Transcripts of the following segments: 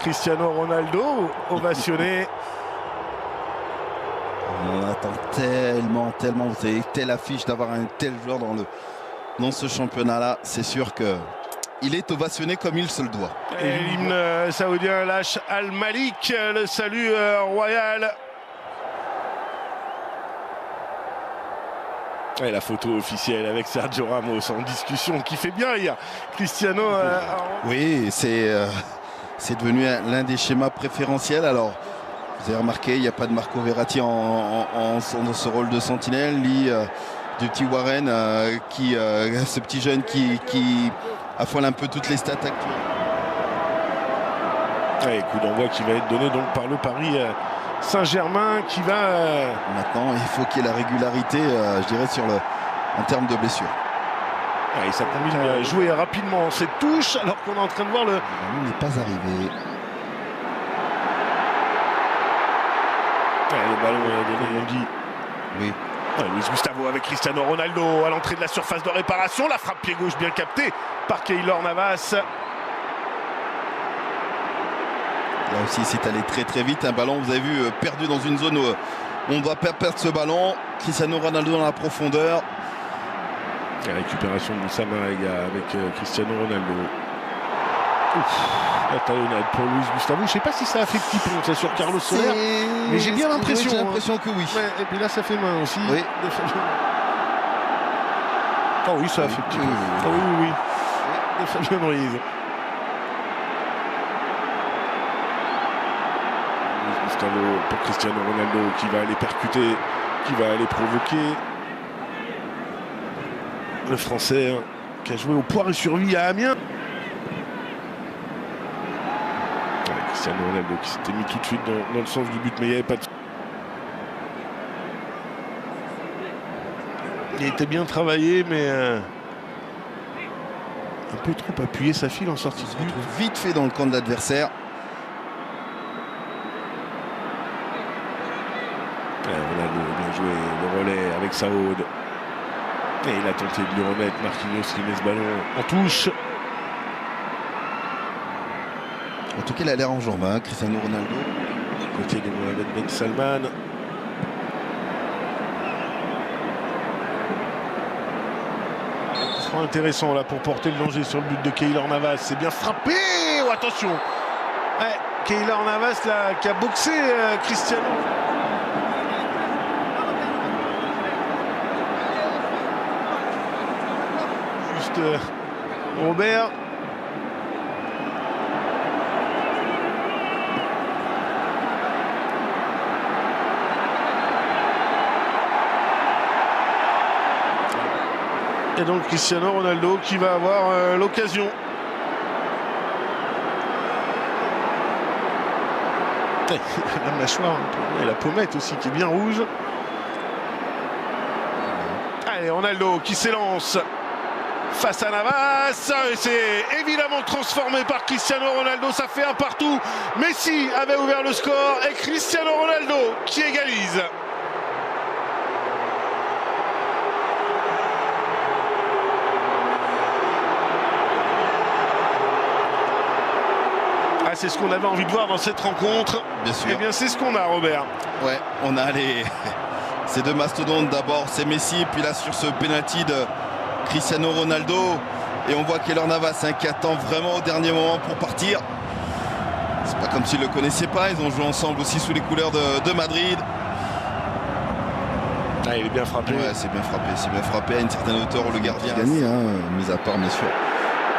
Cristiano Ronaldo, ovationné. On attend tellement, vous avez telle affiche d'avoir un tel joueur dans ce championnat-là. C'est sûr que il est ovationné comme il se le doit. Et l'hymne saoudien lâche Al Malik, le salut royal. Et la photo officielle avec Sergio Ramos en discussion qui fait bien rire. Cristiano. Oui, c'est devenu l'un des schémas préférentiels. Alors, vous avez remarqué, il n'y a pas de Marco Verratti dans ce rôle de sentinelle, ni du petit Warren, ce petit jeune qui affole un peu toutes les stats actuelles. Ouais, coup d'envoi qui va être donné donc par le Paris Saint-Germain qui va... Maintenant, il faut qu'il y ait la régularité, je dirais, en termes de blessures. Et ça combine à jouer rapidement cette touche alors qu'on est en train de voir le... Il n'est pas arrivé. Le ballon est donné, on dit. Oui. Luis Gustavo avec Cristiano Ronaldo à l'entrée de la surface de réparation. La frappe pied gauche bien captée par Keylor Navas. Là aussi, c'est allé très vite. Un ballon, vous avez vu, perdu dans une zone où on va perdre ce ballon. Cristiano Ronaldo dans la profondeur. La récupération de Moussa Marega avec Cristiano Ronaldo. La talonnade pour Luis Gustavo. Je ne sais pas si ça a fait petit pont ça sur Carlos Soler, mais j'ai bien l'impression. J'ai l'impression que oui. Ouais, et puis là, ça fait main aussi. Oui. Ah oui, ça a fait petit pont. Ah oui. De Fabien Ruiz. Luis Gustavo pour Cristiano Ronaldo qui va aller percuter, qui va aller provoquer. Le Français qui a joué au Poire et Survie à Amiens. Cristiano Ronaldo qui s'était mis tout de suite dans le sens du but, mais il n'y avait pas de... Il était bien travaillé, mais un peu trop appuyé sa file en sortie de but. Vite fait dans le camp de l'adversaire. Ronaldo a bien joué le relais avec Saoud. Et il a tenté de lui remettre Marquinhos qui met ce ballon en touche. En tout cas, il a l'air en jambes, hein, Cristiano Ronaldo. Côté de Mohamed Ben Salman. Ce sera intéressant là pour porter le danger sur le but de Keylor Navas. C'est bien frappé. Oh, attention. Ouais, Keylor Navas là, qui a boxé Cristiano. Robert. Et donc Cristiano Ronaldo qui va avoir l'occasion. La mâchoire et la pommette aussi qui est bien rouge. Allez, Ronaldo qui s'élance face à Navas, et c'est évidemment transformé par Cristiano Ronaldo, ça fait un partout. Messi avait ouvert le score et Cristiano Ronaldo qui égalise. Ah, c'est ce qu'on avait envie de voir dans cette rencontre. Bien sûr. Eh bien, c'est ce qu'on a, Robert. Ouais, on a ces deux mastodontes. D'abord, c'est Messi, puis là sur ce penalty de Cristiano Ronaldo, et on voit Keylor Navas qui attend vraiment au dernier moment pour partir. C'est pas comme s'ils le connaissaient pas, ils ont joué ensemble aussi sous les couleurs de Madrid. Ah, il est bien frappé. Ouais, c'est bien frappé à une certaine hauteur. Le gardien a gagné, mis à part bien sûr.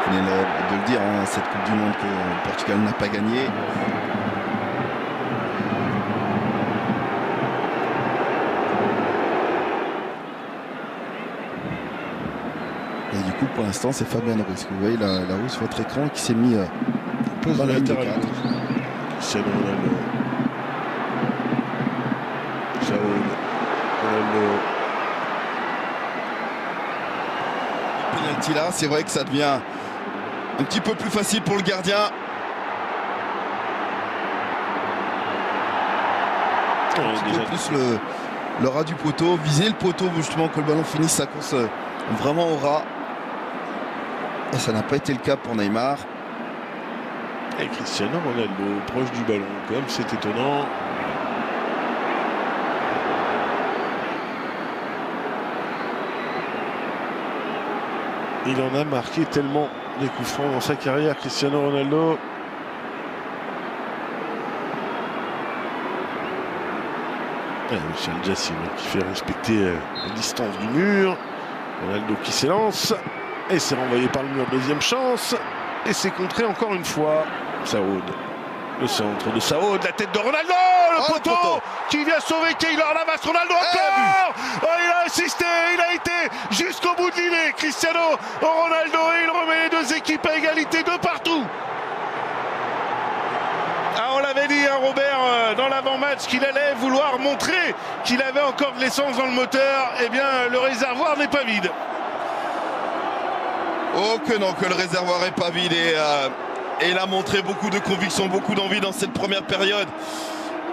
Vous venez de le dire, cette Coupe du Monde que le Portugal n'a pas gagné. Et du coup, pour l'instant, c'est Fabien Ruiz. Vous voyez la roue sur votre écran qui s'est mis dans la latéral. Cristiano Ronaldo. Ronaldo. Penalty là, c'est vrai que ça devient un petit peu plus facile pour le gardien. Un petit peu plus le ras du poteau, viser le poteau justement que le ballon finisse sa course vraiment au ras. Et ça n'a pas été le cas pour Neymar. Et Cristiano Ronaldo proche du ballon, comme c'est étonnant. Il en a marqué tellement des coups francs dans sa carrière, Cristiano Ronaldo. Et Michel Jassim qui fait respecter la distance du mur. Ronaldo qui s'élance. Et c'est renvoyé par le mur, deuxième chance. Et c'est contré encore une fois. Saoud. Le centre de Saoud, la tête de Ronaldo, le poteau qui vient sauver Keylor Navas. Ronaldo encore. Il a assisté, il a été jusqu'au bout de l'îlet. Cristiano Ronaldo, et il remet les deux équipes à égalité de partout. On l'avait dit, Robert, dans l'avant-match, qu'il allait vouloir montrer qu'il avait encore de l'essence dans le moteur. Eh bien, le réservoir n'est pas vide. Oh que non, que le réservoir n'est pas vide. Et il a montré beaucoup de conviction, beaucoup d'envie dans cette première période.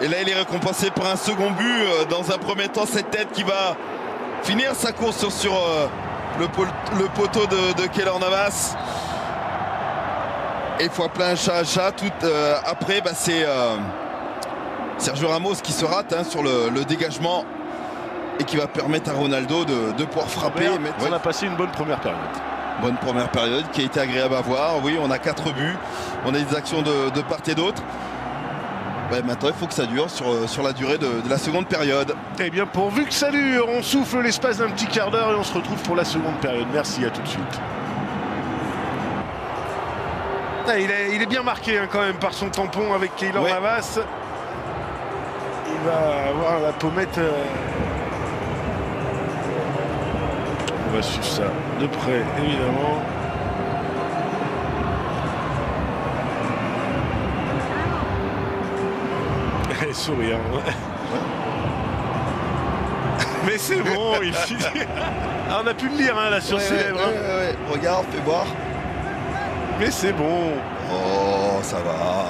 Et là, il est récompensé par un second but. Dans un premier temps, cette tête qui va finir sa course sur le poteau de Keylor Navas. Et fois plein chat à chat. Après, c'est Sergio Ramos qui se rate sur le dégagement et qui va permettre à Ronaldo de pouvoir frapper. On a passé une bonne première période. Bonne première période qui a été agréable à voir. Oui, on a 4 buts. On a des actions de part et d'autre. Maintenant, il faut que ça dure sur la durée de la seconde période. Eh bien, pourvu que ça dure, on souffle l'espace d'un petit quart d'heure et on se retrouve pour la seconde période. Merci, à tout de suite. Il est bien marqué quand même par son tampon avec Keylor Navas. Il va avoir la pommette. On va suivre ça de près, évidemment. Et sourire. Mais c'est bon, il finit. On a pu le lire là sur ses lèvres. Regarde, fais voir. Mais c'est bon. Oh, ça va.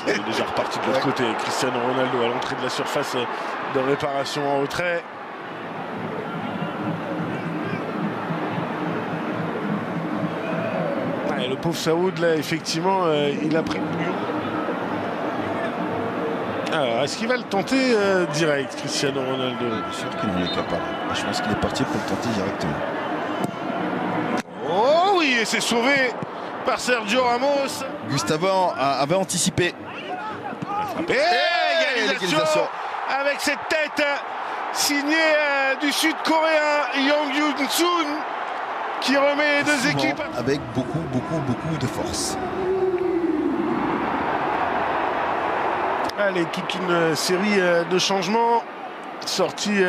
Il est déjà reparti de l'autre côté. Cristiano Ronaldo à l'entrée de la surface de réparation en retrait. Le pauvre Saoud, là, effectivement, il a pris le bouillon. Alors, est-ce qu'il va le tenter direct, Cristiano Ronaldo? Bien sûr qu'il en est capable. Je pense qu'il est parti pour le tenter directement. Oh oui, et c'est sauvé par Sergio Ramos. Gustavo avait anticipé. Et égalisation avec cette tête signée du Sud-Coréen Yang Yun-sun qui remet les deux équipes. Avec beaucoup de force. Allez, toute une série de changements sortis.